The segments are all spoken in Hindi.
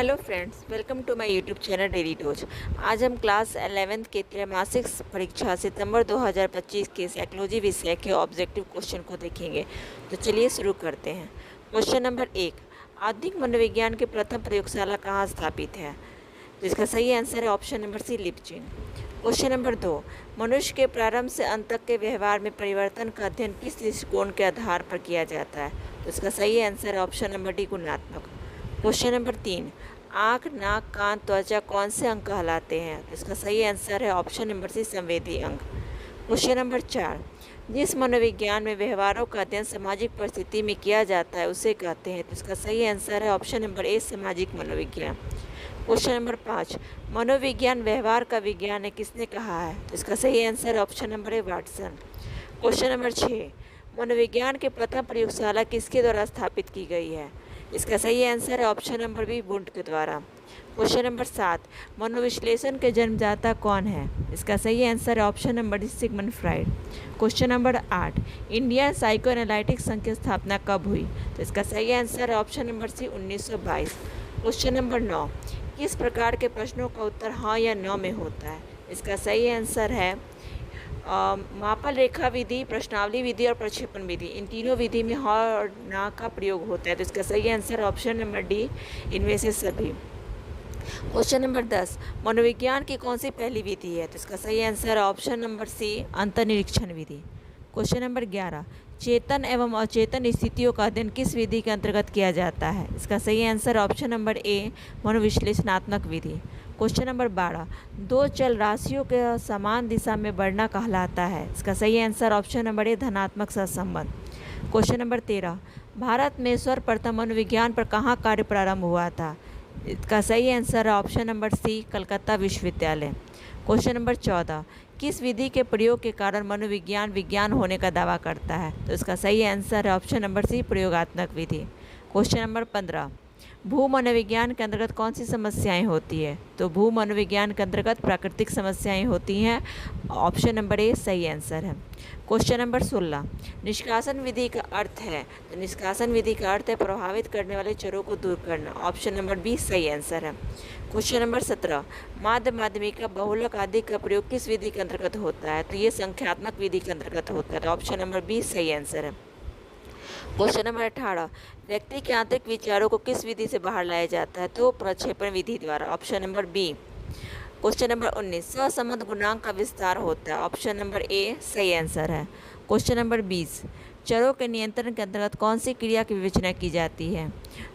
Hello friends, welcome to my YouTube channel daily dose. आज हम क्लास 11th के त्रैमासिक परीक्षा सितंबर 2025 के साइकोलॉजी विषय के ऑब्जेक्टिव क्वेश्चन को देखेंगे। तो चलिए शुरू करते हैं। क्वेश्चन नंबर 1, आधुनिक मनोविज्ञान की प्रथम प्रयोगशाला कहाँ स्थापित है? तो इसका सही आंसर है ऑप्शन नंबर सी, लिपचिन। क्वेश्चन नंबर 2, मनुष्य के प्रारंभ से अंत तक के व्यवहार में परिवर्तन का अध्ययन किस दृष्टिकोण के आधार पर किया जाता है? तो इसका सही आंसर है ऑप्शन नंबर डी, गुणात्मक। क्वेश्चन नंबर 3, आँख, नाक, कान, त्वचा कौन से अंग कहलाते हैं? तो इसका सही आंसर है ऑप्शन नंबर सी, संवेदी अंग। क्वेश्चन नंबर 4, जिस मनोविज्ञान में व्यवहारों का अध्ययन सामाजिक परिस्थिति में किया जाता है उसे कहते हैं? तो इसका सही आंसर है ऑप्शन नंबर ए, सामाजिक मनोविज्ञान। क्वेश्चन नंबर 5, मनोविज्ञान व्यवहार का विज्ञान है किसने कहा है? तो इसका सही आंसर है ऑप्शन नंबर ए, वाटसन। क्वेश्चन नंबर 6, मनोविज्ञान की प्रथम प्रयोगशाला किसके द्वारा स्थापित की गई है? इसका सही आंसर है ऑप्शन नंबर बी, वुंड के द्वारा। क्वेश्चन नंबर 7, मनोविश्लेषण के जन्मदाता कौन है? इसका सही आंसर है option number D, Sigmund Freud. Question number 8, Indian psycho analytics संघ की स्थापना कब हुई? तो इसका सही आंसर है option number C, 1922। Question number 9, किस प्रकार के प्रश्नों का उत्तर हाँ या न में होता है? इसका सही आंसर है मापन रेखा विधि, प्रश्नावली विधि और प्रक्षेपण विधि। इन तीनों विधि में हाँ और ना का प्रयोग होता है। तो इसका सही आंसर ऑप्शन नंबर डी, इनमें से सभी। क्वेश्चन नंबर 10, मनोविज्ञान की कौन सी पहली विधि है? तो इसका सही आंसर है ऑप्शन नंबर सी, अंतर्निरीक्षण विधि। क्वेश्चन नंबर 11, चेतन एवं अचेतन स्थितियों का अध्ययन किस विधि के अंतर्गत किया जाता है? इसका सही आंसर ऑप्शन नंबर ए, मनोविश्लेषणात्मक विधि। क्वेश्चन नंबर 12, दो चल राशियों के समान दिशा में बढ़ना कहलाता है? इसका सही आंसर ऑप्शन नंबर ए, धनात्मक सहसंबंध। क्वेश्चन नंबर 13, भारत में सर्वप्रथम मनोविज्ञान पर कहाँ कार्य प्रारंभ हुआ था? इसका सही आंसर है ऑप्शन नंबर सी, कलकत्ता विश्वविद्यालय। क्वेश्चन नंबर 14, किस विधि के प्रयोग के कारण मनोविज्ञान विज्ञान होने का दावा करता है? तो इसका सही आंसर है ऑप्शन नंबर सी, प्रयोगात्मक विधि। क्वेश्चन नंबर 15, भू मनोविज्ञान के अंतर्गत कौन सी समस्याएं होती है? तो भू मनोविज्ञान के अंतर्गत प्राकृतिक समस्याएं होती हैं। ऑप्शन नंबर ए सही आंसर है। क्वेश्चन नंबर 16, निष्कासन विधि का अर्थ है? तो निष्कासन विधि का अर्थ है प्रभावित करने वाले चरों को दूर करना। ऑप्शन नंबर बी सही आंसर है। क्वेश्चन नंबर 17, माध्य माध्यमिका बहुलक आदि का प्रयोग किस विधि के अंतर्गत होता है? तो ये संख्यात्मक विधि के अंतर्गत होता है। तो ऑप्शन नंबर बी सही आंसर है। क्वेश्चन नंबर 18, व्यक्ति के आंतरिक विचारों को किस विधि से बाहर लाया जाता है? तो प्रक्षेपण विधि द्वारा। Option number B. Question number 19, सहसंबंध गुणांक का विस्तार होता है? ऑप्शन नंबर ए सही आंसर है। क्वेश्चन नंबर 20, चरों के नियंत्रण के अंतर्गत कौन सी क्रिया की विवेचना की जाती है?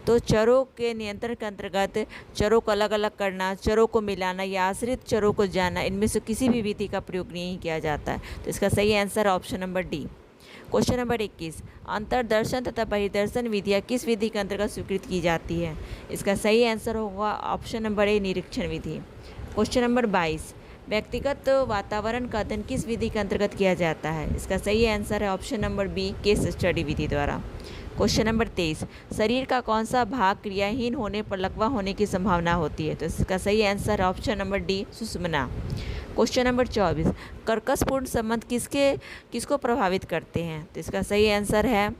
तो चरों के नियंत्रण के अंतर्गत चरों को अलग अलग करना, चरों को मिलाना या आश्रित चरों को जानना, इनमें से किसी भी विधि का प्रयोग नहीं किया जाता है। तो इसका सही answer option number D. Question number 21, अंतर्दर्शन तथा बहिर्दर्शन विधियाँ किस विधि के अंतर्गत स्वीकृत की जाती है? इसका सही आंसर होगा ऑप्शन नंबर ए, निरीक्षण विधि। क्वेश्चन नंबर 22, व्यक्तिगत वातावरण का अध्ययन किस विधि के अंतर्गत किया जाता है? इसका सही आंसर है option number B, case study विधि द्वारा। क्वेश्चन नंबर 23, शरीर का कौन सा भाग क्रियाहीन होने पर लकवा होने की संभावना होती है? तो इसका सही आंसर है ऑप्शन नंबर डी, सुषुम्ना। क्वेश्चन नंबर 24, कर्कशपूर्ण संबंध किसको प्रभावित करते हैं? तो इसका सही आंसर है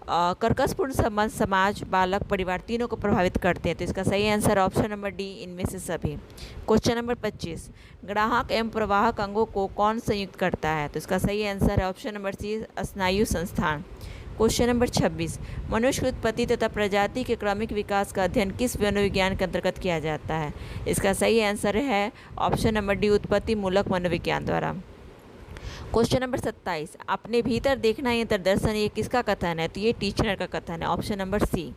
कर्कशपूर्ण संबंध समाज, बालक, परिवार तीनों को प्रभावित करते हैं। तो इसका सही आंसर ऑप्शन नंबर डी, इनमें से सभी। क्वेश्चन नंबर 25, ग्राहक एवं प्रवाहक अंगों को कौन संयुक्त करता है? तो इसका सही आंसर है ऑप्शन नंबर सी, स्नायु संस्थान। क्वेश्चन नंबर 26, मनुष्य की उत्पत्ति तथा प्रजाति के क्रमिक विकास का अध्ययन किस मनोविज्ञान के अंतर्गत किया जाता है? इसका सही आंसर है ऑप्शन नंबर डी, उत्पत्ति मूलक मनोविज्ञान द्वारा। क्वेश्चन नंबर 27, अपने भीतर देखना या अंतर्दर्शन ये किसका कथन है? तो ये टीचर का कथन है। Option number C.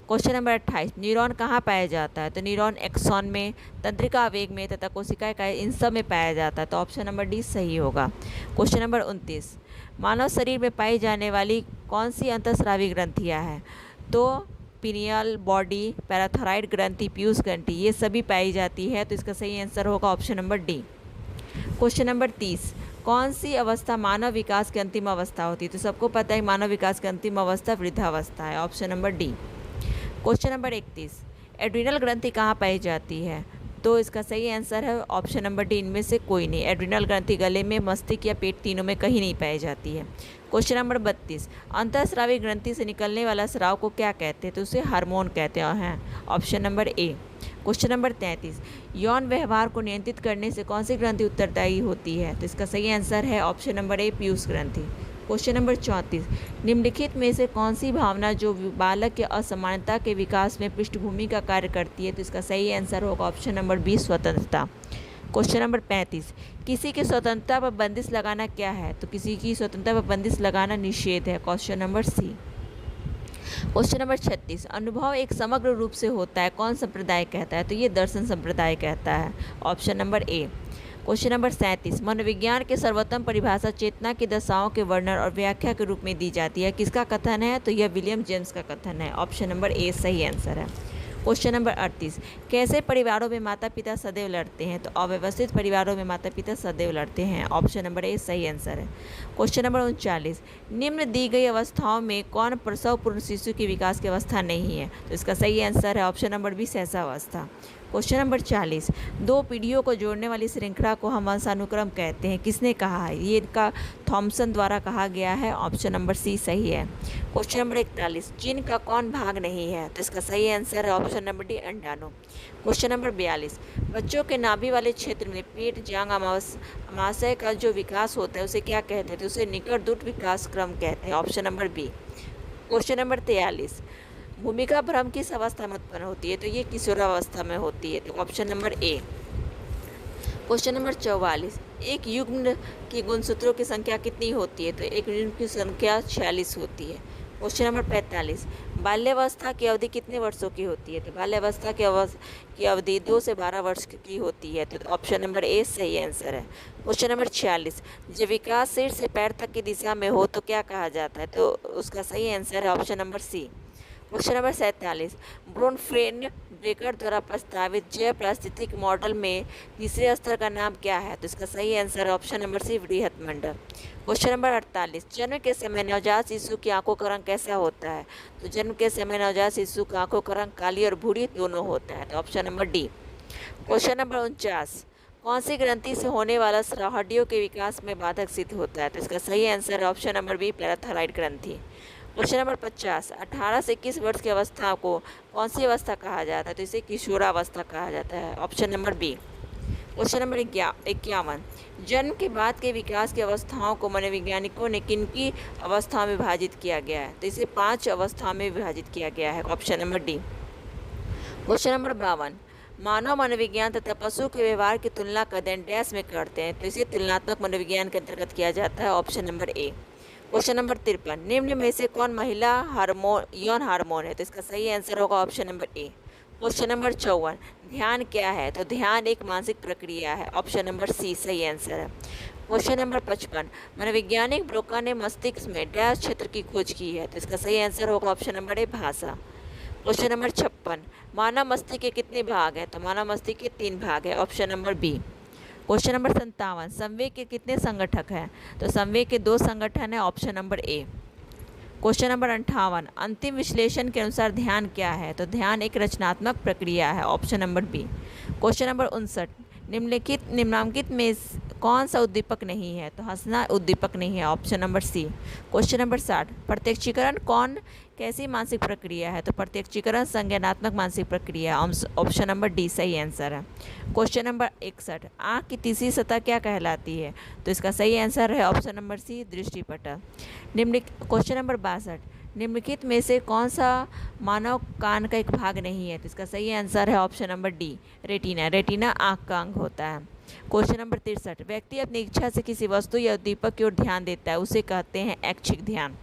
Question number 28, neuron कहाँ पाया जाता है? तो न्यूरॉन एक्सॉन में, तंत्रिका आवेग में तथा कोशिका इकाई इन सब में पाया जाता है। तो ऑप्शन नंबर डी सही होगा। क्वेश्चन नंबर 29, मानव शरीर में पाई जाने वाली कौन सी अंतःस्रावी ग्रंथियाँ हैं? तो पीनियल, बॉडी, पैराथायरॉइड ग्रंथि, पीयूष ग्रंथि ये सभी पाई जाती है। तो इसका सही आंसर होगा option number D. Question number 30, कौन सी अवस्था मानव विकास की अंतिम अवस्था होती है? तो सबको पता है मानव विकास की अंतिम अवस्था वृद्धावस्था है। Option number D. Question number 31, adrenal ग्रंथि कहाँ पाई जाती है? तो इसका सही आंसर है ऑप्शन नंबर डी, इनमें से कोई नहीं। एड्रिनल ग्रंथि गले में, मस्तिष्क या पेट, तीनों में कहीं नहीं पाई जाती है। क्वेश्चन नंबर 32, अंतःस्रावी ग्रंथि से निकलने वाला स्राव को क्या कहते हैं? तो उसे हार्मोन कहते हैं, option number A. Question number 33, यौन व्यवहार को नियंत्रित करने से कौन सी ग्रंथि उत्तरदायी होती है? तो इसका सही आंसर है ऑप्शन नंबर ए, पीयूष ग्रंथि। क्वेश्चन नंबर 34, निम्नलिखित में से कौन सी भावना जो बालक के असमानता के विकास में पृष्ठभूमि का कार्य करती है? तो इसका सही आंसर होगा ऑप्शन नंबर बी, स्वतंत्रता। क्वेश्चन नंबर 35, किसी की स्वतंत्रता पर बंदिश लगाना क्या है? तो किसी की स्वतंत्रता पर बंदिश लगाना निषेध है, question number C. Question number 36, अनुभव एक समग्र रूप से होता है, कौन संप्रदाय कहता है? तो ये दर्शन संप्रदाय कहता है, option number A. Question number 37, मनोविज्ञान के सर्वोत्तम परिभाषा चेतना की दशाओं के वर्णन और व्याख्या के रूप में दी जाती है, किसका कथन है? तो यह विलियम जेम्स का कथन है, ऑप्शन नंबर ए सही आंसर है। क्वेश्चन नंबर 38, कैसे परिवारों में माता पिता सदैव लड़ते हैं? तो अव्यवस्थित परिवारों में माता पिता सदैव लड़ते हैं, ऑप्शन नंबर ए सही आंसर है। क्वेश्चन नंबर 39, निम्न दी गई अवस्थाओं में कौन प्रसव पूर्व शिशु की विकास की अवस्था नहीं है? तो इसका सही आंसर है ऑप्शन नंबर बी, सहसावस्था। क्वेश्चन नंबर 40, दो पीढ़ियों को जोड़ने वाली श्रृंखला को हम वंशानुक्रम कहते हैं, किसने कहा है? ये इनका थॉमसन द्वारा कहा गया है, ऑप्शन नंबर सी सही है। क्वेश्चन नंबर 41, जीन का कौन भाग नहीं है? तो इसका सही आंसर है ऑप्शन नंबर डी, अंडाणु। क्वेश्चन नंबर 42, बच्चों के नाभि वाले क्षेत्र में पेट जांग अमाशय का जो विकास होता है उसे क्या कहते हैं? तो उसे निकट दुट विकास क्रम कहते हैं, option number B. Question number 43, भूमिका भ्रम किस अवस्था में उत्पन्न होती है? तो ये किशोरावस्था में होती है, तो option number A. Question number 44, एक युग्म की गुणसूत्रों की संख्या कितनी होती है? तो एक युग्म की संख्या 46 होती है। क्वेश्चन नंबर 45, बाल्यावस्था की अवधि कितने वर्षों की होती है? तो बाल्यावस्था की अवधि 2 से 12 वर्ष की होती है, तो ऑप्शन नंबर ए सही आंसर है। क्वेश्चन नंबर 46, जब विकास सिर से पैर तक की दिशा में हो तो क्या कहा जाता है? तो उसका सही आंसर है option number C. Question number 47, Bronfenbrenner द्वारा प्रस्तावित जैव पारिस्थितिक मॉडल में तीसरे स्तर का नाम क्या है? तो इसका सही आंसर है ऑप्शन नंबर सी, वृहत मंडल। क्वेश्चन नंबर 48, जन्म के समय नवजात शिशु की आंखों का रंग कैसा होता है? तो जन्म के समय नवजात शिशु की आंखों का रंग काली और भूरी दोनों होता है, तो option number D. Question number 49, कौन सी ग्रंथि से होने वाला स्राव हड्डियों के विकास में बाधक सिद्ध होता है? तो इसका सही आंसर है ऑप्शन नंबर बी, पैराथायरॉइड ग्रंथि। क्वेश्चन नंबर 50, 18 से 21 वर्ष की अवस्था को कौन सी अवस्था कहा जाता है? तो इसे किशोरावस्था कहा जाता है, option number B. Question number 51, जन्म के बाद के विकास की अवस्थाओं को मनोवैज्ञानिकों ने किन की अवस्थाओं में विभाजित किया गया है? तो इसे 5 अवस्थाओं में विभाजित किया गया है, option number D. Question number 52, मानव मनोविज्ञान तथा पशु के व्यवहार की तुलना का अध्ययन डैश में करते हैं, तो इसे तुलनात्मक मनोविज्ञान के अंतर्गत किया जाता है, option number A. Question number 53, निम्न में से कौन महिला यौन हार्मोन है? तो इसका सही आंसर होगा option number A. Question number 54, ध्यान क्या है? तो ध्यान एक मानसिक प्रक्रिया है, ऑप्शन नंबर सी सही आंसर है। क्वेश्चन नंबर 55, मनोवैज्ञानिक ब्रोका ने मस्तिष्क में डैश क्षेत्र की खोज की है? तो इसका सही आंसर होगा ऑप्शन नंबर ए, भाषा। क्वेश्चन नंबर 56, मानव मस्तिष्क के कितने भाग हैं? तो मानव मस्तिष्क के 3 भाग है, option number B. Question number 57, संवेग के कितने संगठक हैं? तो संवेग के 2 संगठन है, option number A. Question number 58, अंतिम विश्लेषण के अनुसार ध्यान क्या है? तो ध्यान एक रचनात्मक प्रक्रिया है, option number B. Question number 59, निम्नलिखित में कौन सा उद्दीपक नहीं है? तो हंसना उद्दीपक नहीं है, option number C. Question number 60, प्रत्यक्षीकरण कैसी मानसिक प्रक्रिया है? तो प्रत्यक्षीकरण संज्ञानात्मक मानसिक प्रक्रिया, ऑप्शन नंबर डी सही आंसर है। क्वेश्चन नंबर 61, आँख की तीसरी सतह क्या कहलाती है? तो इसका सही आंसर है ऑप्शन नंबर सी, दृष्टिपटल। क्वेश्चन नंबर 62, निम्नलिखित में से कौन सा मानव कान का एक भाग नहीं है? तो इसका सही आंसर है option number D, retina. Retina आँख का अंग होता है। क्वेश्चन नंबर 63, व्यक्ति अपनी इच्छा से किसी वस्तु या उद्दीपक की ओर ध्यान देता है, उसे कहते हैं ऐच्छिक ध्यान,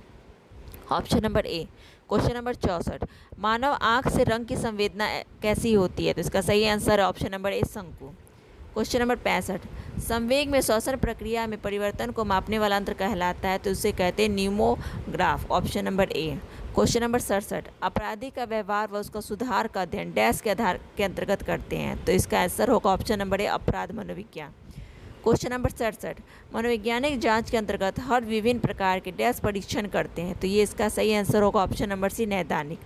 option number A. Question number 64, मानव आँख से रंग की संवेदना कैसी होती है? तो इसका सही आंसर है ऑप्शन नंबर ए, शंकु। क्वेश्चन नंबर 65, संवेग में श्वसन प्रक्रिया में परिवर्तन को मापने वाला यंत्र कहलाता है, तो उसे कहते हैं pneumograph, option number A. Question number 67, अपराधी का व्यवहार व उसका सुधार का अध्ययन डैश के आधार के अंतर्गत करते हैं, तो इसका आंसर होगा ऑप्शन नंबर ए, अपराध मनोविज्ञान। क्वेश्चन नंबर 67, मनोवैज्ञानिक जांच के अंतर्गत हर विभिन्न प्रकार के डैश परीक्षण करते हैं, तो ये इसका सही आंसर होगा ऑप्शन नंबर सी, नैदानिक।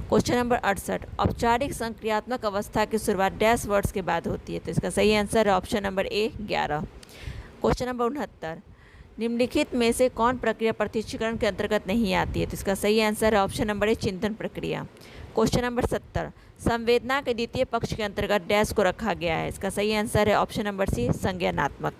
क्वेश्चन नंबर 68, औपचारिक संक्रियात्मक अवस्था की शुरुआत डैश वर्ड्स के बाद होती है, तो इसका सही आंसर है ऑप्शन नंबर ए 11। क्वेश्चन नंबर 69, निम्नलिखित में से कौन प्रक्रिया प्रत्युष्कीकरण के अंतर्गत नहीं आती है, तो इसका सही आंसर है ऑप्शन नंबर ए चिंतन प्रक्रिया। क्वेश्चन नंबर 70, संवेदना के द्वितीय पक्ष के अंतर्गत डैश को रखा गया है, इसका सही आंसर है ऑप्शन नंबर सी संज्ञानात्मक।